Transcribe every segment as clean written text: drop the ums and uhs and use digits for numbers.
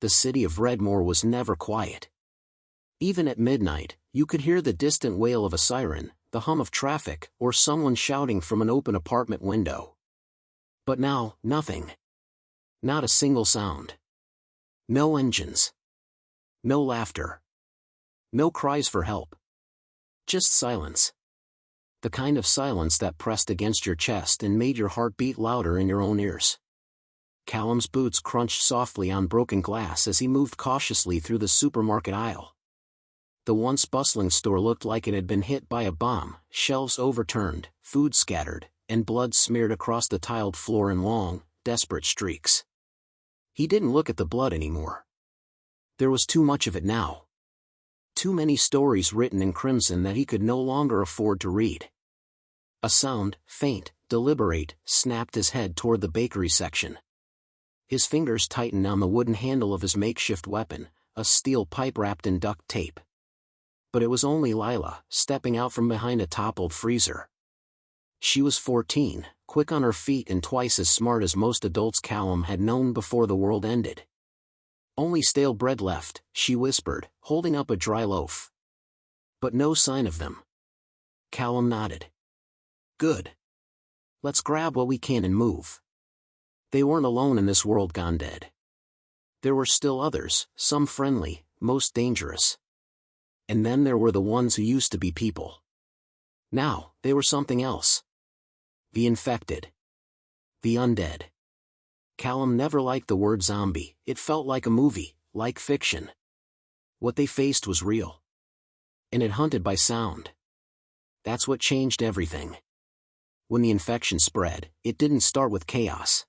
The city of Redmore was never quiet. Even at midnight, you could hear the distant wail of a siren, the hum of traffic, or someone shouting from an open apartment window. But now, nothing. Not a single sound. No engines. No laughter. No cries for help. Just silence. The kind of silence that pressed against your chest and made your heart beat louder in your own ears. Callum's boots crunched softly on broken glass as he moved cautiously through the supermarket aisle. The once bustling store looked like it had been hit by a bomb, shelves overturned, food scattered, and blood smeared across the tiled floor in long, desperate streaks. He didn't look at the blood anymore. There was too much of it now. Too many stories written in crimson that he could no longer afford to read. A sound, faint, deliberate, snapped his head toward the bakery section. His fingers tightened on the wooden handle of his makeshift weapon, a steel pipe wrapped in duct tape. But it was only Lila, stepping out from behind a toppled freezer. She was 14, quick on her feet and twice as smart as most adults Callum had known before the world ended. "Only stale bread left," she whispered, holding up a dry loaf. But no sign of them. Callum nodded. "Good. Let's grab what we can and move." They weren't alone in this world gone dead. There were still others, some friendly, most dangerous. And then there were the ones who used to be people. Now, they were something else. The infected. The undead. Callum never liked the word zombie. It felt like a movie, like fiction. What they faced was real. And it hunted by sound. That's what changed everything. When the infection spread, it didn't start with chaos.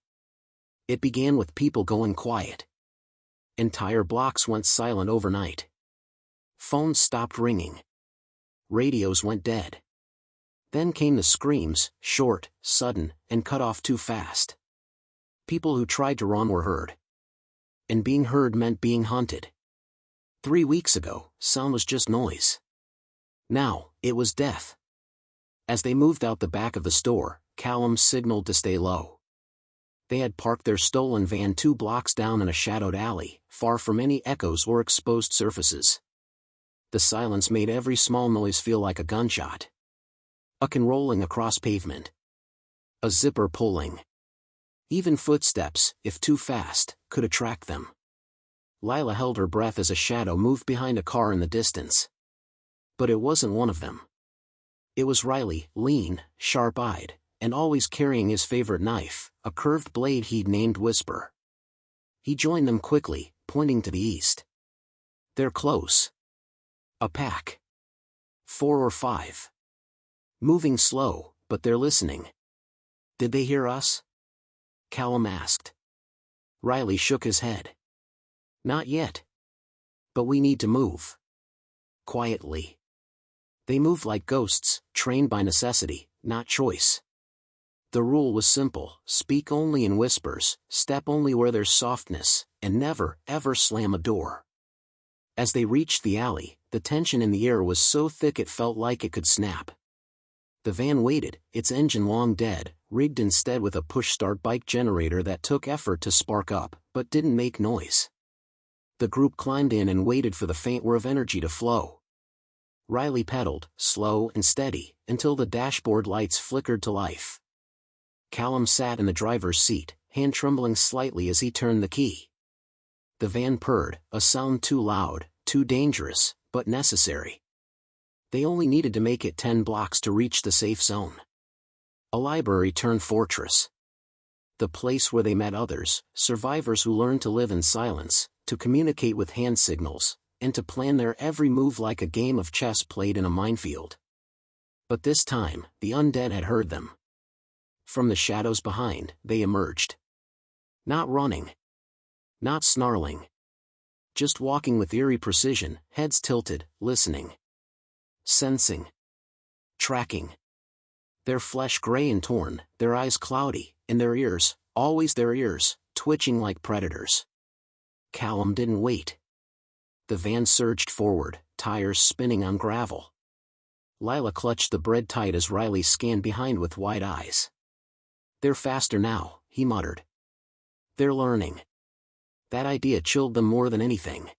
It began with people going quiet. Entire blocks went silent overnight. Phones stopped ringing. Radios went dead. Then came the screams, short, sudden, and cut off too fast. People who tried to run were heard. And being heard meant being hunted. 3 weeks ago, sound was just noise. Now, it was death. As they moved out the back of the store, Callum signaled to stay low. They had parked their stolen van 2 blocks down in a shadowed alley, far from any echoes or exposed surfaces. The silence made every small noise feel like a gunshot. A can rolling across pavement. A zipper pulling. Even footsteps, if too fast, could attract them. Lila held her breath as a shadow moved behind a car in the distance. But it wasn't one of them. It was Riley, lean, sharp-eyed, and always carrying his favorite knife, a curved blade he'd named Whisper. He joined them quickly, pointing to the east. "They're close. A pack. 4 or 5. Moving slow, but they're listening." "Did they hear us?" Callum asked. Riley shook his head. "Not yet. But we need to move. Quietly." They moved like ghosts, trained by necessity, not choice. The rule was simple: speak only in whispers, step only where there's softness, and never, ever slam a door. As they reached the alley, the tension in the air was so thick it felt like it could snap. The van waited, its engine long dead, rigged instead with a push-start bike generator that took effort to spark up, but didn't make noise. The group climbed in and waited for the faint whir of energy to flow. Riley pedaled, slow and steady, until the dashboard lights flickered to life. Callum sat in the driver's seat, hand trembling slightly as he turned the key. The van purred, a sound too loud, too dangerous, but necessary. They only needed to make it 10 blocks to reach the safe zone. A library turned fortress. The place where they met others, survivors who learned to live in silence, to communicate with hand signals, and to plan their every move like a game of chess played in a minefield. But this time, the undead had heard them. From the shadows behind, they emerged. Not running. Not snarling. Just walking with eerie precision, heads tilted, listening. Sensing. Tracking. Their flesh gray and torn, their eyes cloudy, and their ears, always their ears, twitching like predators. Callum didn't wait. The van surged forward, tires spinning on gravel. Lila clutched the bread tight as Riley scanned behind with wide eyes. "They're faster now," he muttered. "They're learning." That idea chilled them more than anything.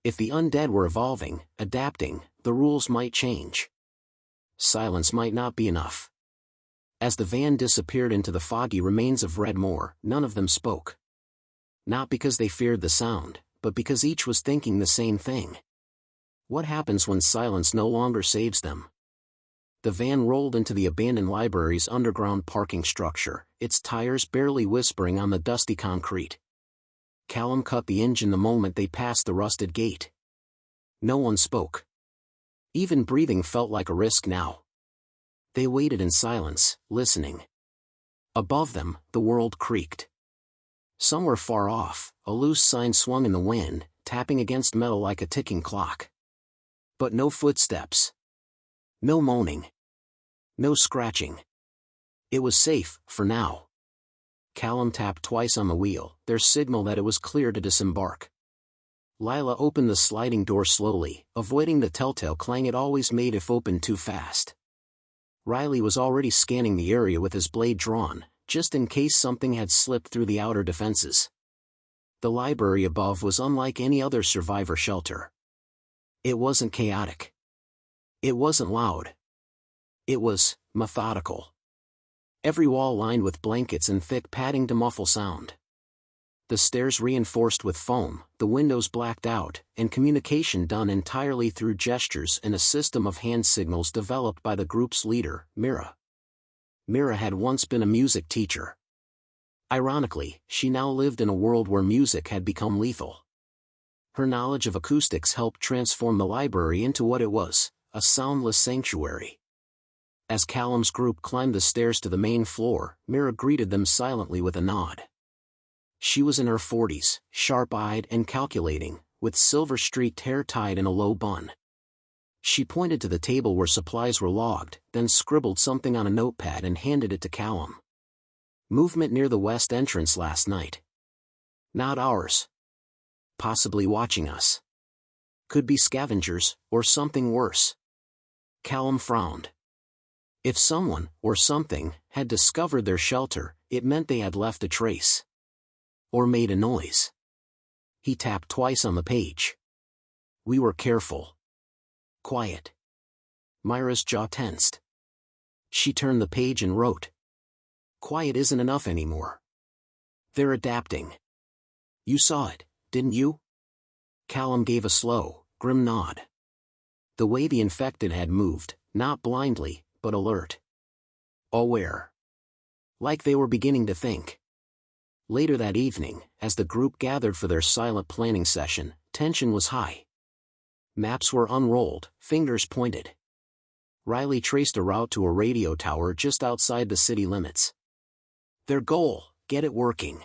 If the undead were evolving, adapting, the rules might change. Silence might not be enough. As the van disappeared into the foggy remains of Redmore, none of them spoke. Not because they feared the sound, but because each was thinking the same thing. What happens when silence no longer saves them? The van rolled into the abandoned library's underground parking structure, its tires barely whispering on the dusty concrete. Callum cut the engine the moment they passed the rusted gate. No one spoke. Even breathing felt like a risk now. They waited in silence, listening. Above them, the world creaked. Somewhere far off, a loose sign swung in the wind, tapping against metal like a ticking clock. But no footsteps. No moaning. No scratching. It was safe, for now. Callum tapped twice on the wheel, their signal that it was clear to disembark. Lila opened the sliding door slowly, avoiding the telltale clang it always made if opened too fast. Riley was already scanning the area with his blade drawn, just in case something had slipped through the outer defenses. The library above was unlike any other survivor shelter. It wasn't chaotic. It wasn't loud. It was methodical. Every wall lined with blankets and thick padding to muffle sound. The stairs reinforced with foam, the windows blacked out, and communication done entirely through gestures and a system of hand signals developed by the group's leader, Mira. Mira had once been a music teacher. Ironically, she now lived in a world where music had become lethal. Her knowledge of acoustics helped transform the library into what it was, a soundless sanctuary. As Callum's group climbed the stairs to the main floor, Mira greeted them silently with a nod. She was in her 40s, sharp-eyed and calculating, with silver-streaked hair tied in a low bun. She pointed to the table where supplies were logged, then scribbled something on a notepad and handed it to Callum. Movement near the west entrance last night. Not ours. Possibly watching us. Could be scavengers, or something worse. Callum frowned. If someone, or something, had discovered their shelter, it meant they had left a trace. Or made a noise. He tapped twice on the page. We were careful. Quiet. Myra's jaw tensed. She turned the page and wrote. Quiet isn't enough anymore. They're adapting. You saw it, didn't you? Callum gave a slow, grim nod. The way the infected had moved, not blindly, but alert. Aware. Like they were beginning to think. Later that evening, as the group gathered for their silent planning session, tension was high. Maps were unrolled, fingers pointed. Riley traced a route to a radio tower just outside the city limits. Their goal, get it working.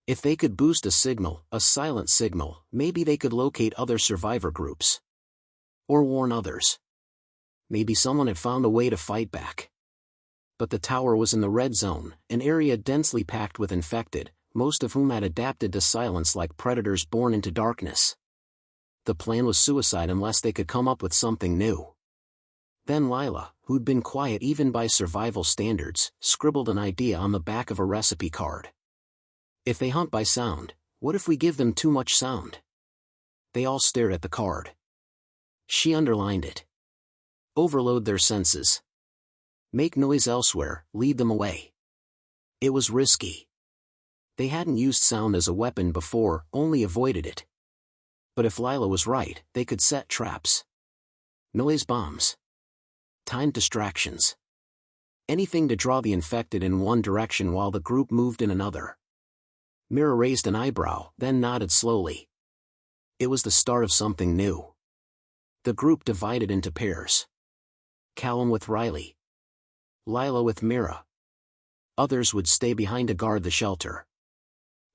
If they could boost a signal, a silent signal, maybe they could locate other survivor groups. Or warn others. Maybe someone had found a way to fight back. But the tower was in the red zone, an area densely packed with infected, most of whom had adapted to silence like predators born into darkness. The plan was suicide unless they could come up with something new. Then Lila, who'd been quiet even by survival standards, scribbled an idea on the back of a recipe card. If they hunt by sound, what if we give them too much sound? They all stared at the card. She underlined it. Overload their senses. Make noise elsewhere, lead them away. It was risky. They hadn't used sound as a weapon before, only avoided it. But if Lila was right, they could set traps. Noise bombs. Timed distractions. Anything to draw the infected in one direction while the group moved in another. Mira raised an eyebrow, then nodded slowly. It was the start of something new. The group divided into pairs. Callum with Riley. Lila with Mira. Others would stay behind to guard the shelter.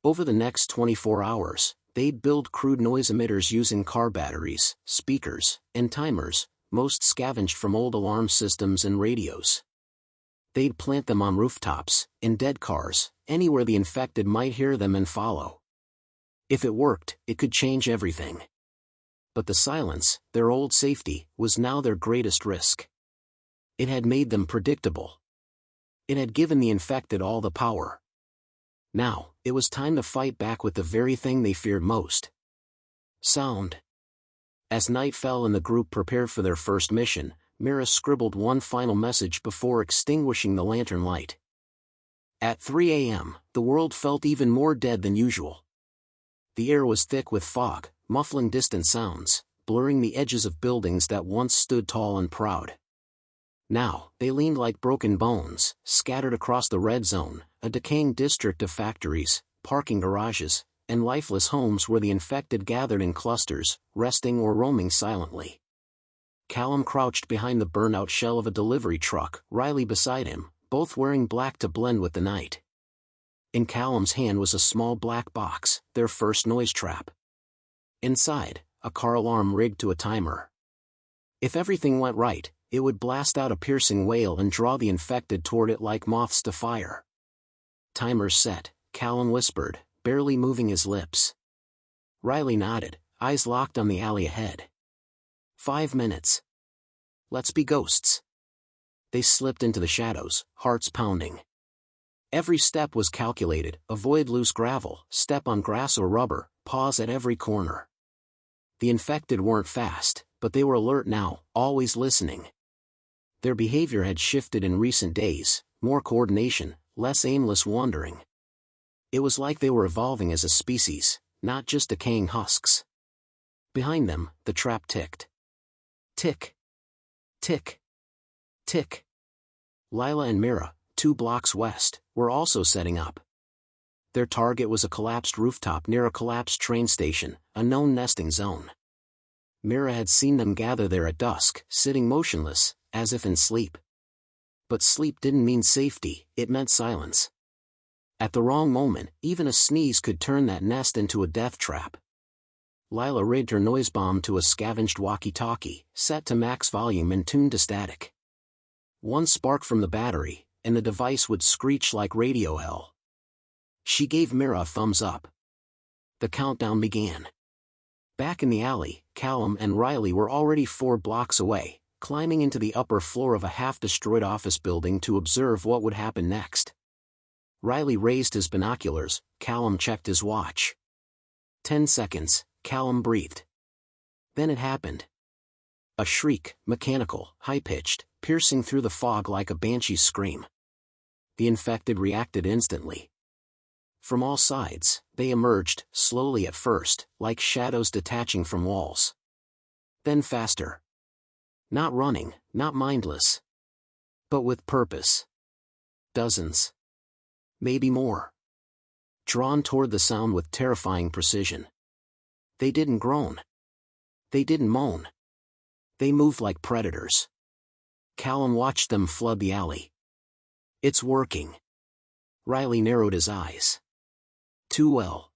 Over the next 24 hours, they'd build crude noise emitters using car batteries, speakers, and timers, most scavenged from old alarm systems and radios. They'd plant them on rooftops, in dead cars, anywhere the infected might hear them and follow. If it worked, it could change everything. But the silence, their old safety, was now their greatest risk. It had made them predictable. It had given the infected all the power. Now, it was time to fight back with the very thing they feared most. Sound. As night fell and the group prepared for their first mission, Mira scribbled one final message before extinguishing the lantern light. At 3 a.m., the world felt even more dead than usual. The air was thick with fog, muffling distant sounds, blurring the edges of buildings that once stood tall and proud. Now, they leaned like broken bones, scattered across the red zone, a decaying district of factories, parking garages, and lifeless homes where the infected gathered in clusters, resting or roaming silently. Callum crouched behind the burnout shell of a delivery truck, Riley beside him, both wearing black to blend with the night. In Callum's hand was a small black box, their first noise trap. Inside, a car alarm rigged to a timer. If everything went right, it would blast out a piercing wail and draw the infected toward it like moths to fire. Timer's set, Callum whispered, barely moving his lips. Riley nodded, eyes locked on the alley ahead. 5 minutes. Let's be ghosts. They slipped into the shadows, hearts pounding. Every step was calculated, avoid loose gravel, step on grass or rubber, pause at every corner. The infected weren't fast, but they were alert now, always listening. Their behavior had shifted in recent days, more coordination, less aimless wandering. It was like they were evolving as a species, not just decaying husks. Behind them, the trap ticked. Tick. Tick. Tick. Lila and Mira, 2 blocks west, were also setting up. Their target was a collapsed rooftop near a collapsed train station, a known nesting zone. Mira had seen them gather there at dusk, sitting motionless, as if in sleep. But sleep didn't mean safety, it meant silence. At the wrong moment, even a sneeze could turn that nest into a death trap. Lila rigged her noise bomb to a scavenged walkie-talkie, set to max volume and tuned to static. One spark from the battery, and the device would screech like radio hell. She gave Mira a thumbs up. The countdown began. Back in the alley, Callum and Riley were already 4 blocks away, climbing into the upper floor of a half-destroyed office building to observe what would happen next. Riley raised his binoculars, Callum checked his watch. 10 seconds, Callum breathed. Then it happened. A shriek, mechanical, high-pitched, piercing through the fog like a banshee's scream. The infected reacted instantly. From all sides, they emerged, slowly at first, like shadows detaching from walls. Then faster. Not running, not mindless. But with purpose. Dozens. Maybe more. Drawn toward the sound with terrifying precision. They didn't groan. They didn't moan. They moved like predators. Callum watched them flood the alley. It's working. Riley narrowed his eyes. Too well.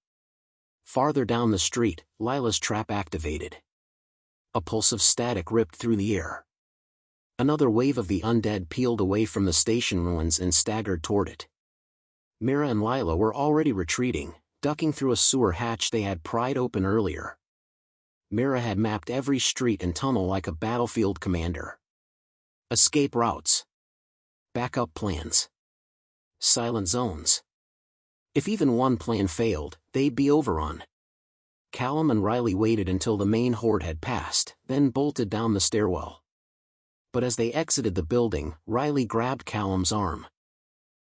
Farther down the street, Lila's trap activated. A pulse of static ripped through the air. Another wave of the undead peeled away from the station ruins and staggered toward it. Mira and Lila were already retreating, ducking through a sewer hatch they had pried open earlier. Mira had mapped every street and tunnel like a battlefield commander. Escape routes. Backup plans. Silent zones. If even one plan failed, they'd be overrun. Callum and Riley waited until the main horde had passed, then bolted down the stairwell. But as they exited the building, Riley grabbed Callum's arm.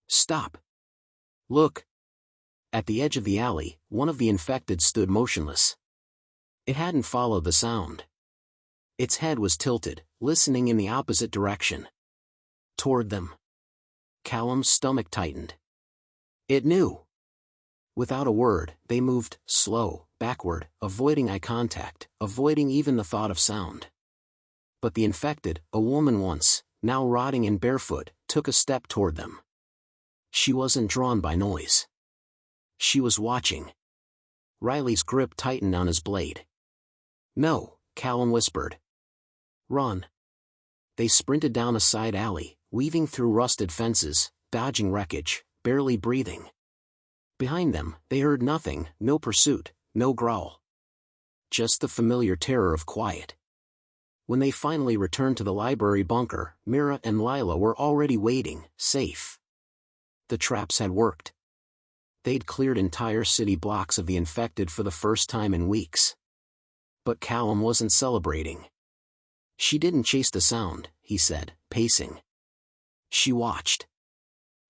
Stop. Look. At the edge of the alley, one of the infected stood motionless. It hadn't followed the sound. Its head was tilted, listening in the opposite direction. Toward them. Callum's stomach tightened. It knew. Without a word, they moved, slow, backward, avoiding eye contact, avoiding even the thought of sound. But the infected, a woman once, now rotting and barefoot, took a step toward them. She wasn't drawn by noise. She was watching. Riley's grip tightened on his blade. No, Callum whispered. Run. They sprinted down a side alley, weaving through rusted fences, dodging wreckage, barely breathing. Behind them, they heard nothing, no pursuit, no growl. Just the familiar terror of quiet. When they finally returned to the library bunker, Mira and Lila were already waiting, safe. The traps had worked. They'd cleared entire city blocks of the infected for the first time in weeks. But Callum wasn't celebrating. She didn't chase the sound, he said, pacing. She watched.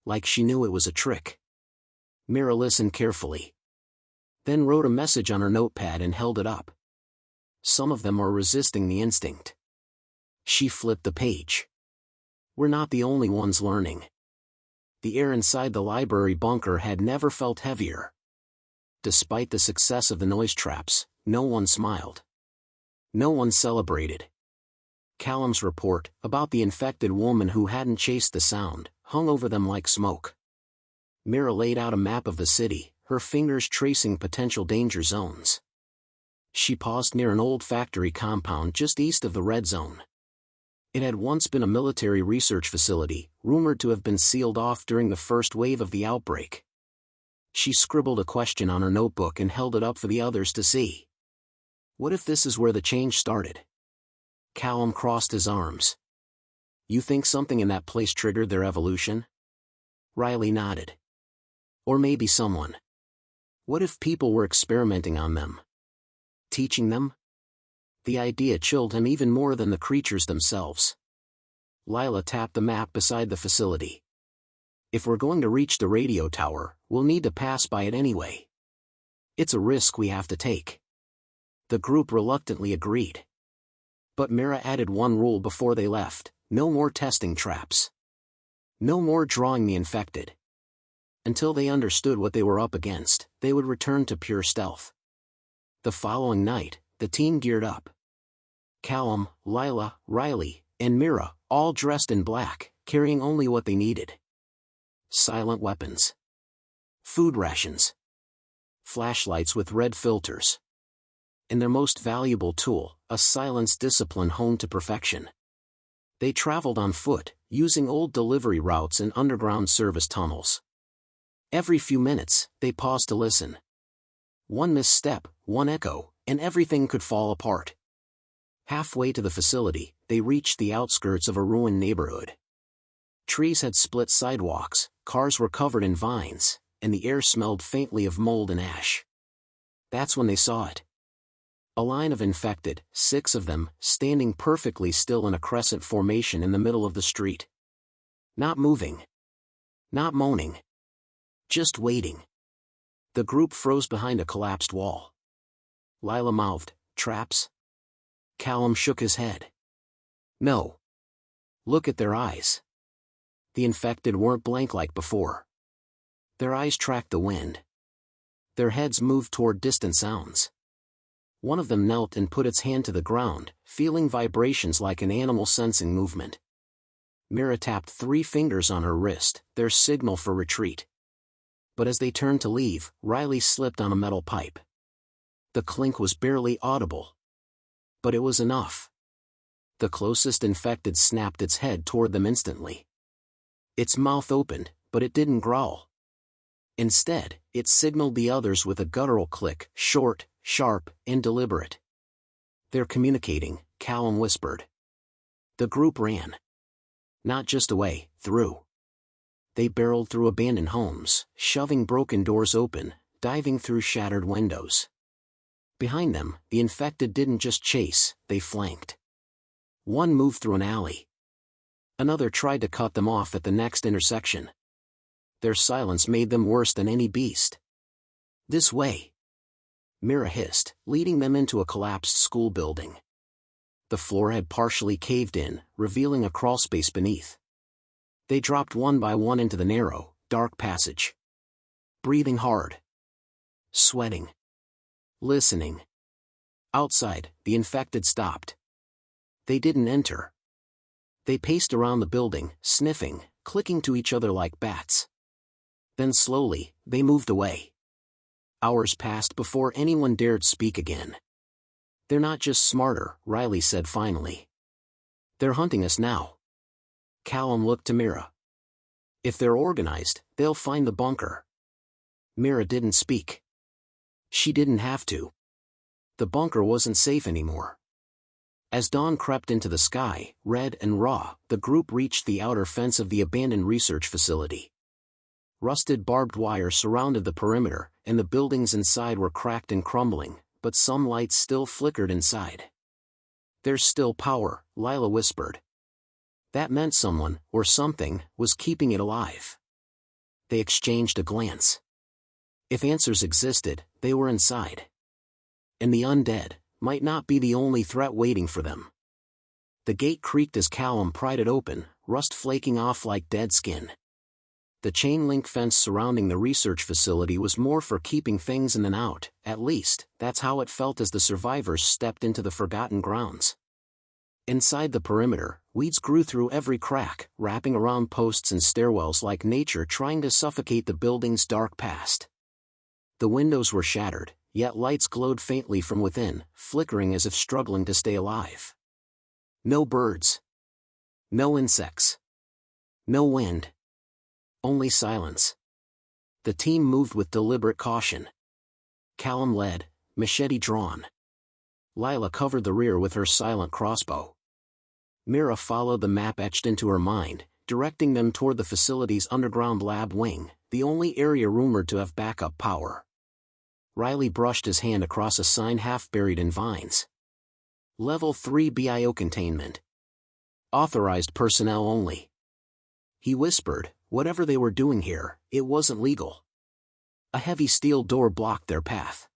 Like she knew it was a trick. Mira listened carefully. Then wrote a message on her notepad and held it up. Some of them are resisting the instinct. She flipped the page. We're not the only ones learning. The air inside the library bunker had never felt heavier. Despite the success of the noise traps, no one smiled. No one celebrated. Callum's report, about the infected woman who hadn't chased the sound, hung over them like smoke. Mira laid out a map of the city, her fingers tracing potential danger zones. She paused near an old factory compound just east of the red zone. It had once been a military research facility, rumored to have been sealed off during the first wave of the outbreak. She scribbled a question on her notebook and held it up for the others to see. What if this is where the change started? Callum crossed his arms. You think something in that place triggered their evolution? Riley nodded. Or maybe someone. What if people were experimenting on them? Teaching them? The idea chilled him even more than the creatures themselves. Lila tapped the map beside the facility. If we're going to reach the radio tower, we'll need to pass by it anyway. It's a risk we have to take. The group reluctantly agreed. But Mira added one rule before they left: no more testing traps. No more drawing the infected. Until they understood what they were up against, they would return to pure stealth. The following night, the team geared up. Callum, Lila, Riley, and Mira, all dressed in black, carrying only what they needed. Silent weapons. Food rations. Flashlights with red filters. And their most valuable tool, a silence discipline honed to perfection. They traveled on foot, using old delivery routes and underground service tunnels. Every few minutes, they paused to listen. One misstep, one echo, and everything could fall apart. Halfway to the facility, they reached the outskirts of a ruined neighborhood. Trees had split sidewalks, cars were covered in vines, and the air smelled faintly of mold and ash. That's when they saw it. A line of infected, 6 of them, standing perfectly still in a crescent formation in the middle of the street. Not moving. Not moaning. Just waiting. The group froze behind a collapsed wall. Lila mouthed, "Traps?" Callum shook his head. "No. Look at their eyes." The infected weren't blank like before. Their eyes tracked the wind. Their heads moved toward distant sounds. One of them knelt and put its hand to the ground, feeling vibrations like an animal sensing movement. Mira tapped 3 fingers on her wrist, their signal for retreat. But as they turned to leave, Riley slipped on a metal pipe. The clink was barely audible. But it was enough. The closest infected snapped its head toward them instantly. Its mouth opened, but it didn't growl. Instead, it signaled the others with a guttural click, short, sharp, and deliberate. "They're communicating," Callum whispered. The group ran. Not just away, through. They barreled through abandoned homes, shoving broken doors open, diving through shattered windows. Behind them, the infected didn't just chase, they flanked. One moved through an alley. Another tried to cut them off at the next intersection. Their silence made them worse than any beast. "This way," Mira hissed, leading them into a collapsed school building. The floor had partially caved in, revealing a crawlspace beneath. They dropped one by one into the narrow, dark passage. Breathing hard. Sweating. Listening. Outside, the infected stopped. They didn't enter. They paced around the building, sniffing, clicking to each other like bats. Then slowly, they moved away. Hours passed before anyone dared speak again. "They're not just smarter," Riley said finally. "They're hunting us now." Callum looked to Mira. "If they're organized, they'll find the bunker." Mira didn't speak. She didn't have to. The bunker wasn't safe anymore. As dawn crept into the sky, red and raw, the group reached the outer fence of the abandoned research facility. Rusted barbed wire surrounded the perimeter, and the buildings inside were cracked and crumbling, but some lights still flickered inside. "There's still power," Lila whispered. That meant someone, or something, was keeping it alive. They exchanged a glance. If answers existed, they were inside. And the undead might not be the only threat waiting for them. The gate creaked as Callum pried it open, rust flaking off like dead skin. The chain-link fence surrounding the research facility was more for keeping things in than out, at least, that's how it felt as the survivors stepped into the forgotten grounds. Inside the perimeter, weeds grew through every crack, wrapping around posts and stairwells like nature trying to suffocate the building's dark past. The windows were shattered, yet lights glowed faintly from within, flickering as if struggling to stay alive. No birds. No insects. No wind. Only silence. The team moved with deliberate caution. Callum led, machete drawn. Lila covered the rear with her silent crossbow. Mira followed the map etched into her mind, directing them toward the facility's underground lab wing, the only area rumored to have backup power. Riley brushed his hand across a sign half buried in vines. Level 3 BIO containment. Authorized personnel only. He whispered, whatever they were doing here, it wasn't legal. A heavy steel door blocked their path.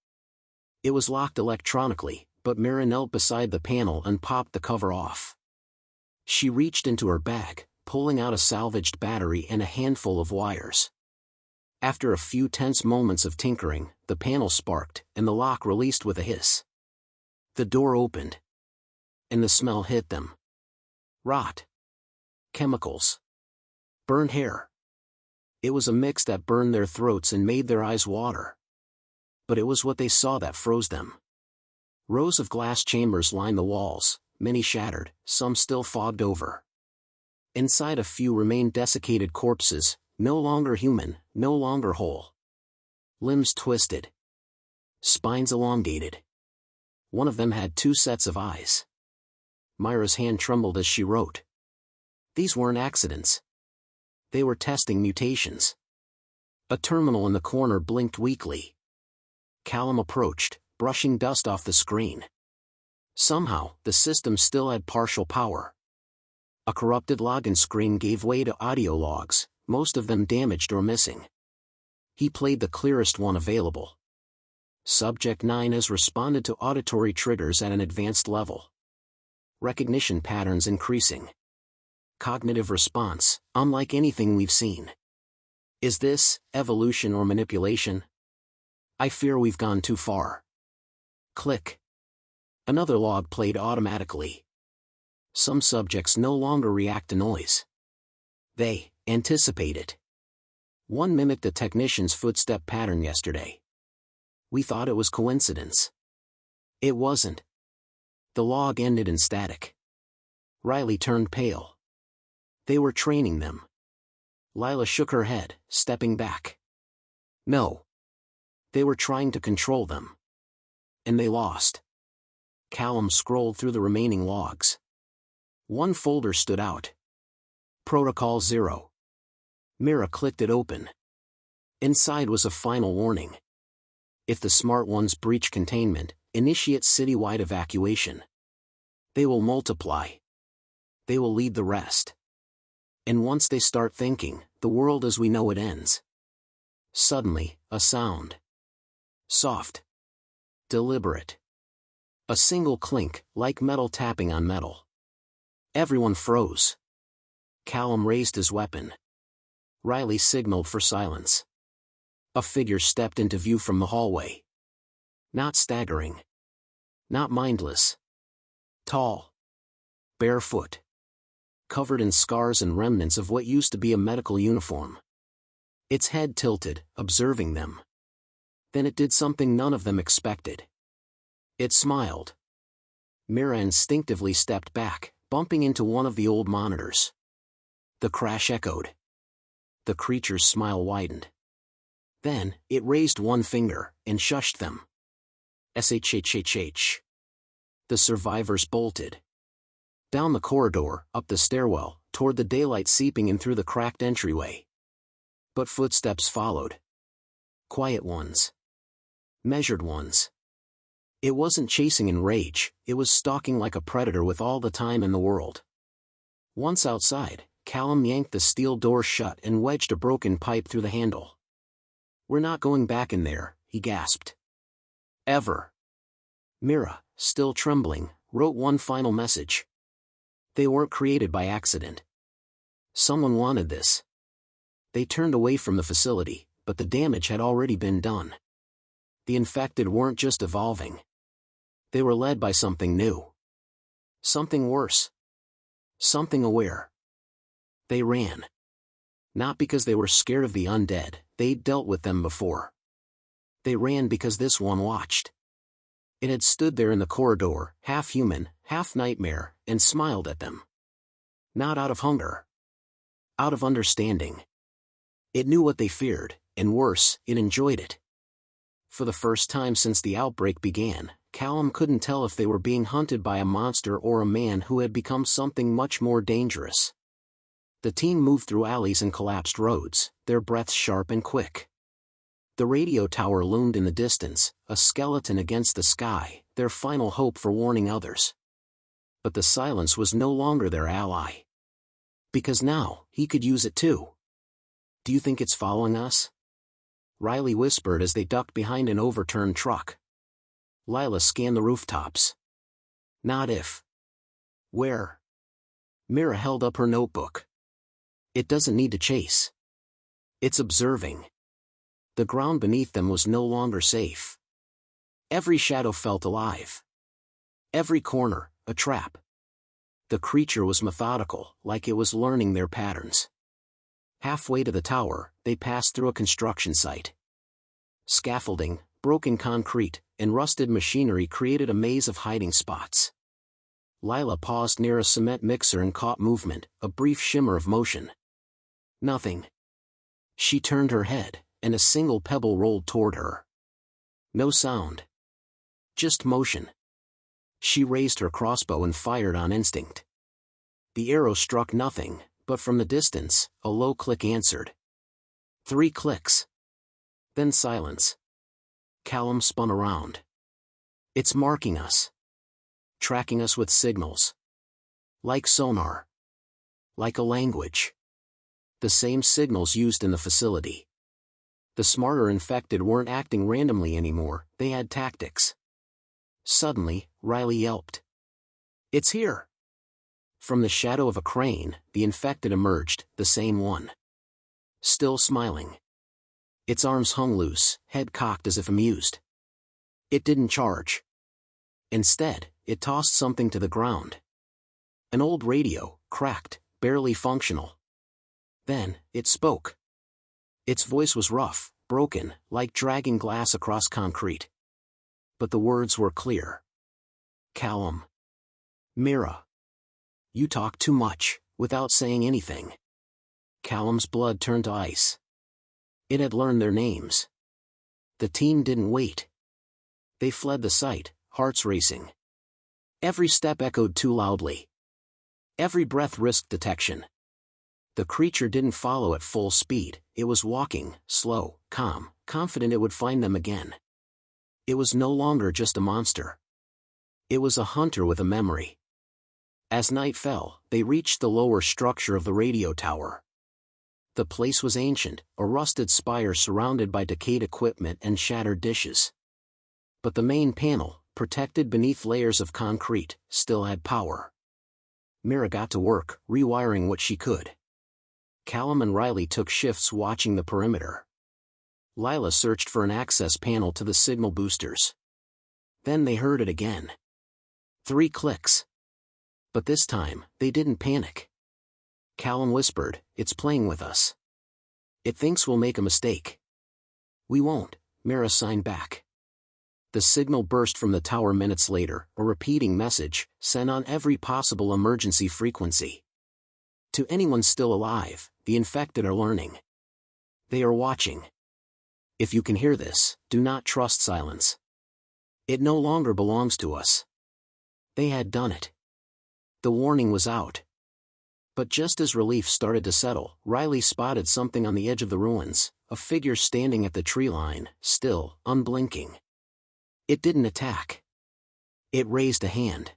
It was locked electronically, but Mira knelt beside the panel and popped the cover off. She reached into her bag, pulling out a salvaged battery and a handful of wires. After a few tense moments of tinkering, the panel sparked, and the lock released with a hiss. The door opened. And the smell hit them. Rot. Chemicals. Burned hair. It was a mix that burned their throats and made their eyes water. But it was what they saw that froze them. Rows of glass chambers lined the walls, many shattered, some still fogged over. Inside a few remained desiccated corpses, no longer human, no longer whole. Limbs twisted. Spines elongated. One of them had 2 sets of eyes. Myra's hand trembled as she wrote. These weren't accidents. They were testing mutations. A terminal in the corner blinked weakly. Callum approached, brushing dust off the screen. Somehow, the system still had partial power. A corrupted login screen gave way to audio logs, most of them damaged or missing. He played the clearest one available. Subject 9 has responded to auditory triggers at an advanced level. Recognition patterns increasing. Cognitive response, unlike anything we've seen. Is this evolution or manipulation? I fear we've gone too far. Click. Another log played automatically. Some subjects no longer react to noise. They anticipate it. One mimicked a technician's footstep pattern yesterday. We thought it was coincidence. It wasn't. The log ended in static. Riley turned pale. They were training them. Lila shook her head, stepping back. No. They were trying to control them. And they lost. Callum scrolled through the remaining logs. One folder stood out. Protocol 0. Mira clicked it open. Inside was a final warning. If the smart ones breach containment, initiate citywide evacuation. They will multiply. They will lead the rest. And once they start thinking, the world as we know it ends. Suddenly, a sound. Soft. Deliberate. A single clink, like metal tapping on metal. Everyone froze. Callum raised his weapon. Riley signaled for silence. A figure stepped into view from the hallway. Not staggering. Not mindless. Tall. Barefoot. Covered in scars and remnants of what used to be a medical uniform. Its head tilted, observing them. Then it did something none of them expected. It smiled. Mira instinctively stepped back, bumping into one of the old monitors. The crash echoed. The creature's smile widened. Then, it raised one finger, and shushed them. SHHHH. The survivors bolted. Down the corridor, up the stairwell, toward the daylight seeping in through the cracked entryway. But footsteps followed. Quiet ones. Measured ones. It wasn't chasing in rage, it was stalking like a predator with all the time in the world. Once outside, Callum yanked the steel door shut and wedged a broken pipe through the handle. "We're not going back in there," he gasped. "Ever." Mira, still trembling, wrote one final message. They weren't created by accident. Someone wanted this. They turned away from the facility, but the damage had already been done. The infected weren't just evolving. They were led by something new. Something worse. Something aware. They ran. Not because they were scared of the undead, they'd dealt with them before. They ran because this one watched. It had stood there in the corridor, half human, half nightmare, and smiled at them. Not out of hunger. Out of understanding. It knew what they feared, and worse, it enjoyed it. For the first time since the outbreak began, Callum couldn't tell if they were being hunted by a monster or a man who had become something much more dangerous. The team moved through alleys and collapsed roads, their breaths sharp and quick. The radio tower loomed in the distance, a skeleton against the sky, their final hope for warning others. But the silence was no longer their ally. Because now, he could use it too. "Do you think it's following us?" Riley whispered as they ducked behind an overturned truck. Lila scanned the rooftops. "Not if." "Where?" Mira held up her notebook. "It doesn't need to chase. It's observing." The ground beneath them was no longer safe. Every shadow felt alive. Every corner, a trap. The creature was methodical, like it was learning their patterns. Halfway to the tower, they passed through a construction site. Scaffolding, broken concrete, and rusted machinery created a maze of hiding spots. Lila paused near a cement mixer and caught movement, a brief shimmer of motion. Nothing. She turned her head, and a single pebble rolled toward her. No sound. Just motion. She raised her crossbow and fired on instinct. The arrow struck nothing, but from the distance, a low click answered. 3 clicks. Then silence. Callum spun around. "It's marking us. Tracking us with signals. Like sonar. Like a language. The same signals used in the facility." The smarter infected weren't acting randomly anymore, they had tactics. Suddenly, Riley yelped. "It's here!" From the shadow of a crane, the infected emerged, the same one. Still smiling. Its arms hung loose, head cocked as if amused. It didn't charge. Instead, it tossed something to the ground. An old radio, cracked, barely functional. Then, it spoke. Its voice was rough, broken, like dragging glass across concrete. But the words were clear. "Callum. Mira. You talk too much," without saying anything. Callum's blood turned to ice. It had learned their names. The team didn't wait. They fled the site, hearts racing. Every step echoed too loudly. Every breath risked detection. The creature didn't follow at full speed, it was walking, slow, calm, confident it would find them again. It was no longer just a monster. It was a hunter with a memory. As night fell, they reached the lower structure of the radio tower. The place was ancient, a rusted spire surrounded by decayed equipment and shattered dishes. But the main panel, protected beneath layers of concrete, still had power. Mira got to work, rewiring what she could. Callum and Riley took shifts watching the perimeter. Lila searched for an access panel to the signal boosters. Then they heard it again. 3 clicks. But this time, they didn't panic. Callum whispered, "It's playing with us. It thinks we'll make a mistake." "We won't," Mira signed back. The signal burst from the tower minutes later, a repeating message, sent on every possible emergency frequency. To anyone still alive, the infected are learning. They are watching. If you can hear this, do not trust silence. It no longer belongs to us. They had done it. The warning was out. But just as relief started to settle, Riley spotted something on the edge of the ruins, a figure standing at the tree line, still, unblinking. It didn't attack. It raised a hand.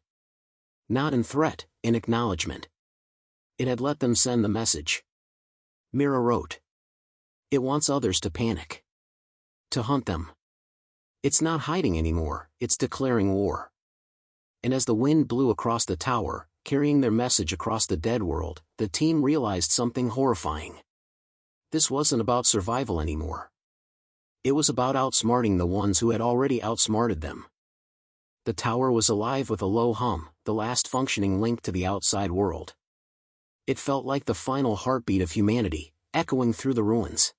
Not in threat, in acknowledgement. It had let them send the message. Mira wrote. It wants others to panic. To hunt them. It's not hiding anymore, it's declaring war. And as the wind blew across the tower, carrying their message across the dead world, the team realized something horrifying. This wasn't about survival anymore. It was about outsmarting the ones who had already outsmarted them. The tower was alive with a low hum, the last functioning link to the outside world. It felt like the final heartbeat of humanity, echoing through the ruins.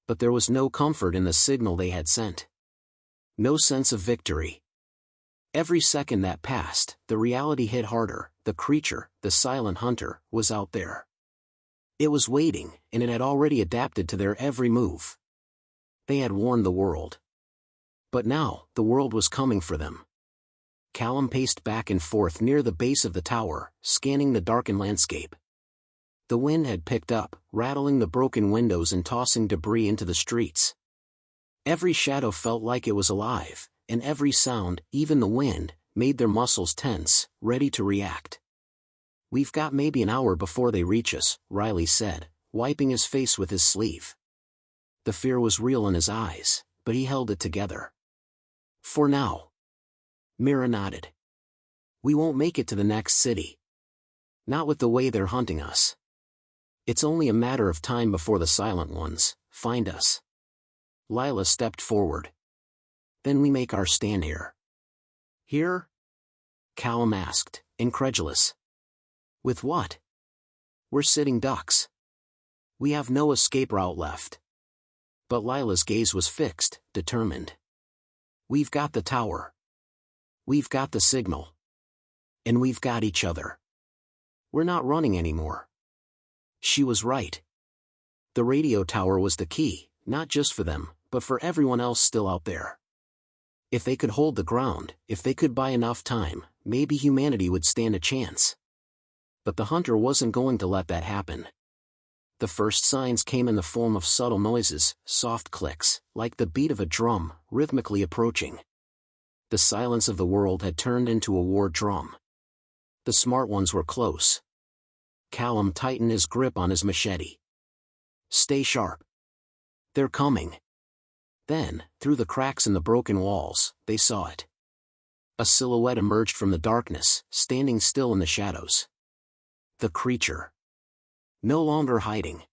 But there was no comfort in the signal they had sent. No sense of victory. Every second that passed, the reality hit harder. The creature, the silent hunter, was out there. It was waiting, and it had already adapted to their every move. They had warned the world. But now, the world was coming for them. Callum paced back and forth near the base of the tower, scanning the darkened landscape. The wind had picked up, rattling the broken windows and tossing debris into the streets. Every shadow felt like it was alive, and every sound, even the wind, made their muscles tense, ready to react. We've got maybe an hour before they reach us, Riley said, wiping his face with his sleeve. The fear was real in his eyes, but he held it together. For now. Mira nodded. We won't make it to the next city. Not with the way they're hunting us. It's only a matter of time before the silent ones find us. Lila stepped forward. Then we make our stand here. Here? Callum asked, incredulous. With what? We're sitting ducks. We have no escape route left. But Lila's gaze was fixed, determined. We've got the tower. We've got the signal. And we've got each other. We're not running anymore. She was right. The radio tower was the key, not just for them, but for everyone else still out there. If they could hold the ground, if they could buy enough time, maybe humanity would stand a chance. But the hunter wasn't going to let that happen. The first signs came in the form of subtle noises, soft clicks, like the beat of a drum, rhythmically approaching. The silence of the world had turned into a war drum. The smart ones were close. Callum tightened his grip on his machete. Stay sharp. They're coming. Then, through the cracks in the broken walls, they saw it. A silhouette emerged from the darkness, standing still in the shadows. The creature. No longer hiding.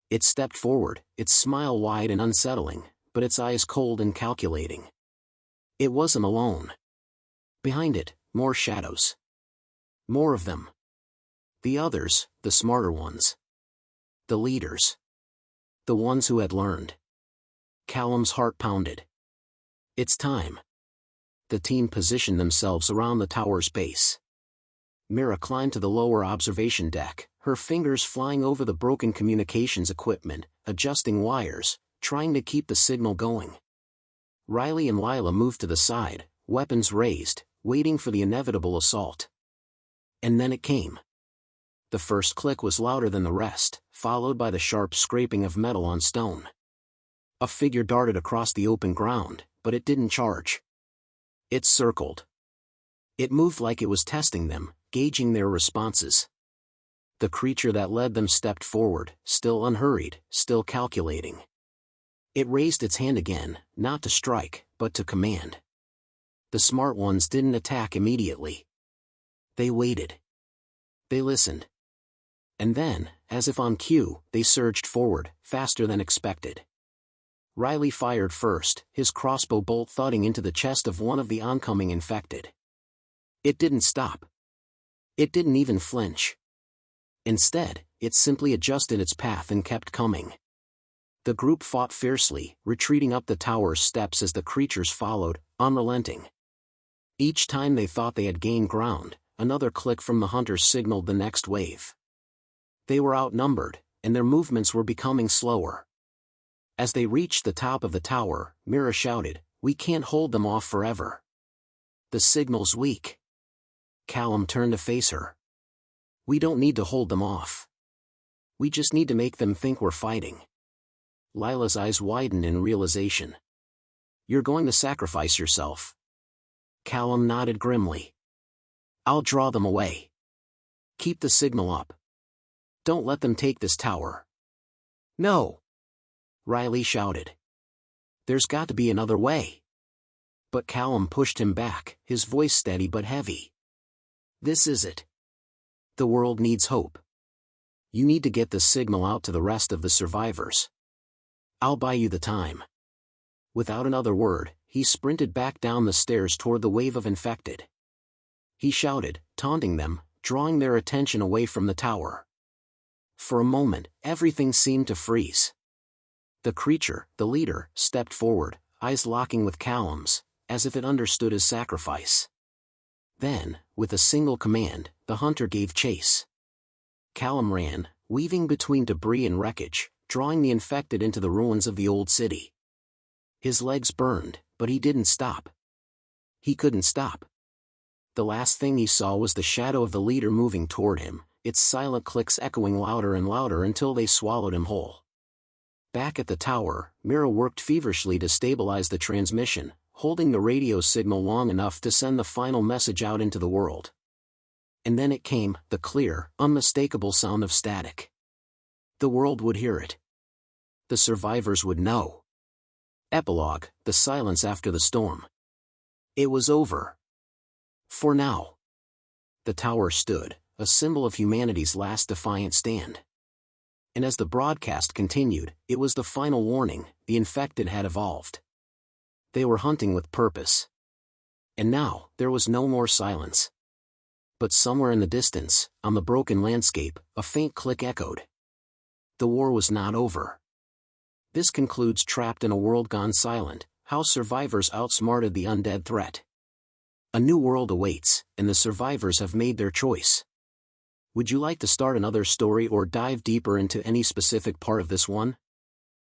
It stepped forward, its smile wide and unsettling, but its eyes cold and calculating. It wasn't alone. Behind it, more shadows. More of them. The others, the smarter ones. The leaders. The ones who had learned. Callum's heart pounded. It's time. The team positioned themselves around the tower's base. Mira climbed to the lower observation deck, her fingers flying over the broken communications equipment, adjusting wires, trying to keep the signal going. Riley and Lila moved to the side, weapons raised, waiting for the inevitable assault. And then it came. The first click was louder than the rest, followed by the sharp scraping of metal on stone. A figure darted across the open ground, but it didn't charge. It circled. It moved like it was testing them, gauging their responses. The creature that led them stepped forward, still unhurried, still calculating. It raised its hand again, not to strike, but to command. The smart ones didn't attack immediately. They waited. They listened. And then, as if on cue, they surged forward, faster than expected. Riley fired first, his crossbow bolt thudding into the chest of one of the oncoming infected. It didn't stop. It didn't even flinch. Instead, it simply adjusted its path and kept coming. The group fought fiercely, retreating up the tower's steps as the creatures followed, unrelenting. Each time they thought they had gained ground, another click from the hunters signaled the next wave. They were outnumbered, and their movements were becoming slower. As they reached the top of the tower, Mira shouted, "We can't hold them off forever. The signal's weak." Callum turned to face her. We don't need to hold them off. We just need to make them think we're fighting. Lila's eyes widened in realization. You're going to sacrifice yourself. Callum nodded grimly. I'll draw them away. Keep the signal up. Don't let them take this tower. No! Riley shouted. There's got to be another way. But Callum pushed him back, his voice steady but heavy. This is it. The world needs hope. You need to get the signal out to the rest of the survivors. I'll buy you the time. Without another word, he sprinted back down the stairs toward the wave of infected. He shouted, taunting them, drawing their attention away from the tower. For a moment, everything seemed to freeze. The creature, the leader, stepped forward, eyes locking with Callum's, as if it understood his sacrifice. Then, with a single command, the hunter gave chase. Callum ran, weaving between debris and wreckage, drawing the infected into the ruins of the old city. His legs burned, but he didn't stop. He couldn't stop. The last thing he saw was the shadow of the leader moving toward him, its silent clicks echoing louder and louder until they swallowed him whole. Back at the tower, Mira worked feverishly to stabilize the transmission, holding the radio signal long enough to send the final message out into the world. And then it came, the clear, unmistakable sound of static. The world would hear it. The survivors would know. Epilogue, the silence after the storm. It was over. For now. The tower stood, a symbol of humanity's last defiant stand. And as the broadcast continued, it was the final warning: the infected had evolved. They were hunting with purpose. And now, there was no more silence. But somewhere in the distance, on the broken landscape, a faint click echoed. The war was not over. This concludes Trapped in a World Gone Silent: How Survivors Outsmarted the Undead Threat. A new world awaits, and the survivors have made their choice. Would you like to start another story or dive deeper into any specific part of this one?